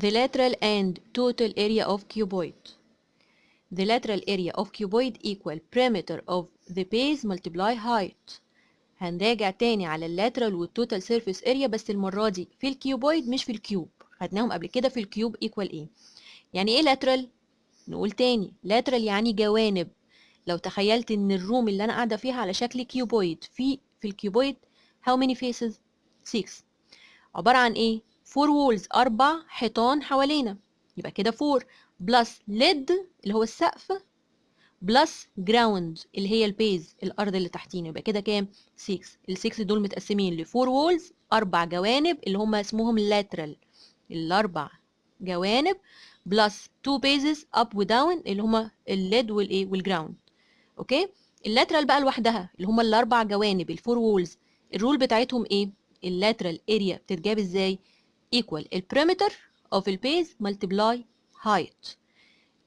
the lateral and total area of cuboid. The lateral area of cuboid equal perimeter of the base multiply height. هنراجع تاني على اللاترال والتوتال سيرفيس اريا، بس المرة دي في الكيوبويد مش في الكيوب. خدناهم قبل كده في الكيوب ايكوال ايه. يعني ايه لاترال؟ نقول تاني، لاترال يعني جوانب. لو تخيلت ان الروم اللي انا قاعدة فيها على شكل كيوبويد، في الكيوبويد how many faces؟ 6. عبارة عن ايه؟ 4 walls، 4 حيطان حوالينا، يبقى كده 4 بلس lid اللي هو السقف بلس جراوند اللي هي البيز الارض اللي تحتينا، يبقى كده كام؟ 6. ال6 دول متقسمين ل 4 وولز، 4 جوانب اللي هم اسمهم لاترال، الاربع جوانب بلس 2 بيزز اب وداون اللي هم الليد والايه والجراوند. اوكي، اللاترال بقى لوحدها اللي هم الاربع جوانب الفور وولز، الرول بتاعتهم ايه؟ اللاترال اريا بتتجاب ازاي؟ ايكوال البريمتر اوف البيز ملتبلاي هايت.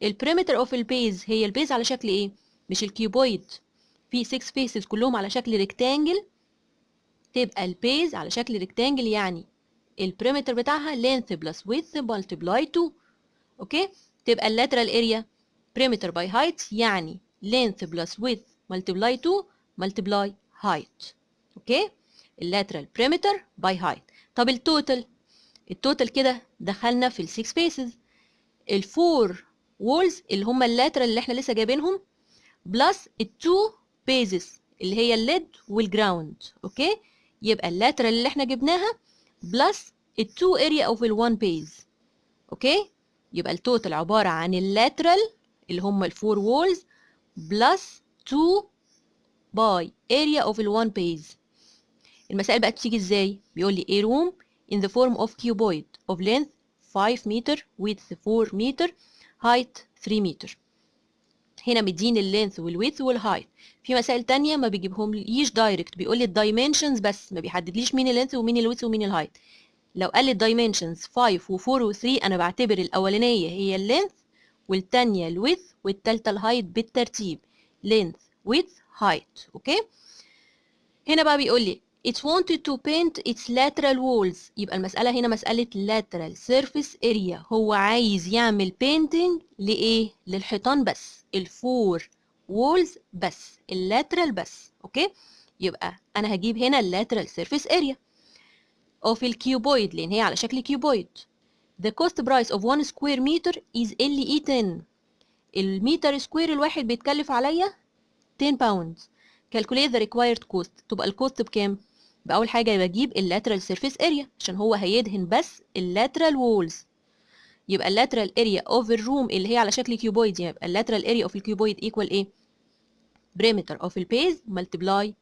البريمتر اوف البيز هي البيز على شكل ايه؟ مش الكيوبويد في 6 فيسز كلهم على شكل ريكتانجل، تبقى البيز على شكل ريكتانجل، يعني البريمتر بتاعها length plus width multiply 2. اوكي، تبقى اللاترال اريا perimeter by height يعني length plus width multiply 2 multiply height. اوكي، اللاترال perimeter by height. طب التوتال كده دخلنا في ال 6 فيسز، الفور وولز اللي هم اللاترال اللي احنا لسه جايبينهم بلس التو بيزز اللي هي الليد والجراوند. اوكي، يبقى اللاترال اللي احنا جبناها بلس التو اريا اوف الوان بيز. اوكي، يبقى التوتال عباره عن اللاترال اللي هم الفور وولز بلس 2 باي اريا اوف الوان بيز. المسائل بقى بتيجي ازاي؟ بيقول لي a room in the form of cuboid of length 5 meter width 4 meter height 3 meter. هنا مدين اللينث والويدث والهايت. في مسائل تانية ما بيجيبهم ليش دايركت، بيقول لي الدايمنشنز بس، ما بيحددليش مين اللينث ومين الويدث ومين الهايت. لو قال لي الدايمنشنز 5 و4 و3 انا بعتبر الاولانيه هي اللينث والتانية الويدث والتالتة الهايت بالترتيب لينث ويدث هايت. اوكي، هنا بقى بيقول لي it wanted to paint its lateral walls. يبقى المسألة هنا مسألة lateral surface area، هو عايز يعمل painting لإيه؟ للحيطان بس، الفور walls بس، اللاترال بس. اوكي، يبقى أنا هجيب هنا اللاترال surface area of الكيوبويد لأن هي على شكل كيوبويد. The cost price of 1 square meter is LE10. المتر سكوير الواحد بيتكلف عليا 10 pounds. calculate the required cost. تبقى الكوست بكام؟ بأول حاجة بجيب اللاترال سيرفيس اريا عشان هو هيدهن بس اللاترال وولز، يبقى اللاترال اريا اوف الروم اللي هي على شكل كيوبويد، يبقى اللاترال اريا اوف الكيوبويد ايكوال ايه؟ بريمتر اوف البيز ملتبلاي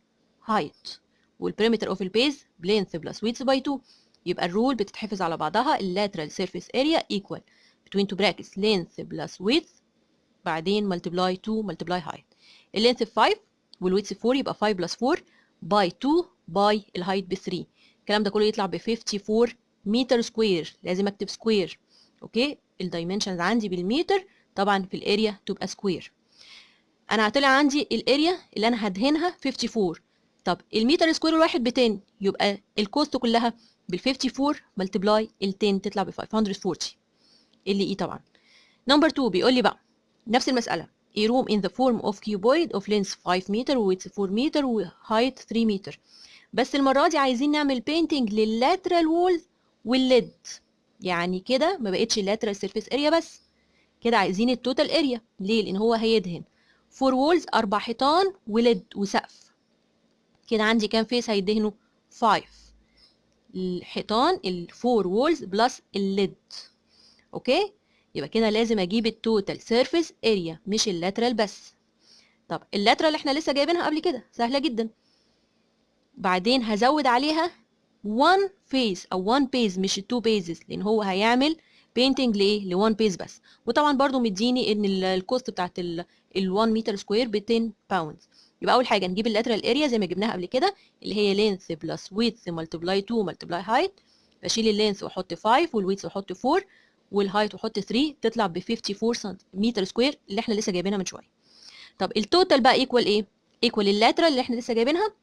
هايت، والبريمتر اوف البيز لينث بلس ويدث باي 2. يبقى الرول بتتحفظ على بعضها، اللاترال سيرفيس اريا ايكوال between two brackets length بلس width بعدين ملتبلاي 2 ملتبلاي هايت. اللينث 5 والويدث 4 يبقى 5 بلس 4 باي 2 باي الهايت ب 3. الكلام ده كله يطلع ب 54 متر سكوير، لازم اكتب سكوير. اوكي، الدايمنشنز عندي بالمتر، طبعا في الاريا تبقى سكوير. انا طلع عندي الاريا اللي انا هدهنها 54. طب المتر سكوير الواحد ب 10، يبقى الكوست كلها بال 54 ملتبلاي ال 10 تطلع ب 540 اللي ايه طبعا. نمبر 2 بيقول لي بقى نفس المسألة a room in the form of cuboid of length 5 meter width 4 meter height 3 meter. بس المرة دي عايزين نعمل painting لللاترال وول والليد، يعني كده ما بقتش اللاترال سيرفيس اريا بس، كده عايزين التوتال اريا. ليه؟ لان هو هيدهن 4 وولز 4 حيطان وليد وسقف. كده عندي كام فيس هيدهنوا؟ 5 الحيطان الفور وولز بلس الليد. اوكي، يبقى كده لازم اجيب التوتال سيرفيس اريا مش اللاترال بس. طب اللاترال احنا لسه جايبينها قبل كده، سهله جدا. بعدين هزود عليها 1 فيس او 1 بيز مش 2 بيزز، لان هو هيعمل بينتنج لايه؟ ل1 بيز بس. وطبعا برضو مديني ان الكوست بتاعت ال 1 متر سكوير ب 10 باوندز. يبقى اول حاجه نجيب اللاترال اريا زي ما جبناها قبل كده اللي هي لينث بلس ويدث ملتبلاي 2 ملتبلاي هايت. بشيل اللينث واحط 5 والويدث واحط 4 والهايت واحط 3 تطلع ب 54 متر سكوير اللي احنا لسه جايبينها من شويه. طب التوتال بقى ايكوال ايه؟ ايكوال اللاترال اللي احنا لسه جايبينها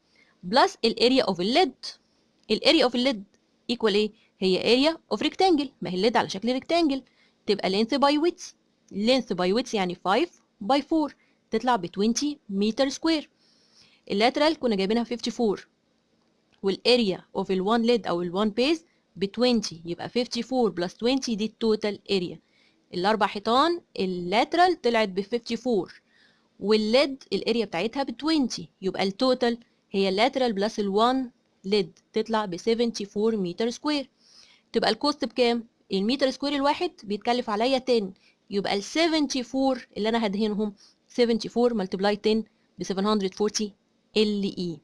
بلس الاريا اوف الليد. الاريا اوف الليد ايكوال ايه؟ هي area of rectangle، ما هي الليد على شكل rectangle، تبقى length by width. length by width يعني 5 by 4 تطلع ب 20 متر سكوير. اللاترال كنا جايبينها 54 والاريا اوف ال1 ليد او ال1 بيز ب 20 يبقى 54 بلس 20 دي التوتال اريا. الاربع حيطان اللاترال طلعت ب 54 والليد الاريا بتاعتها ب 20 يبقى التوتال هي اللاترال بلس ال1 ليد تطلع ب 74 متر سكوير. تبقى الكوست بكام؟ المتر سكوير الواحد بيتكلف عليا 10 يبقى ال 74 اللي انا هدهنهم 74 ملتبلاي 10 ب 740 ال اي.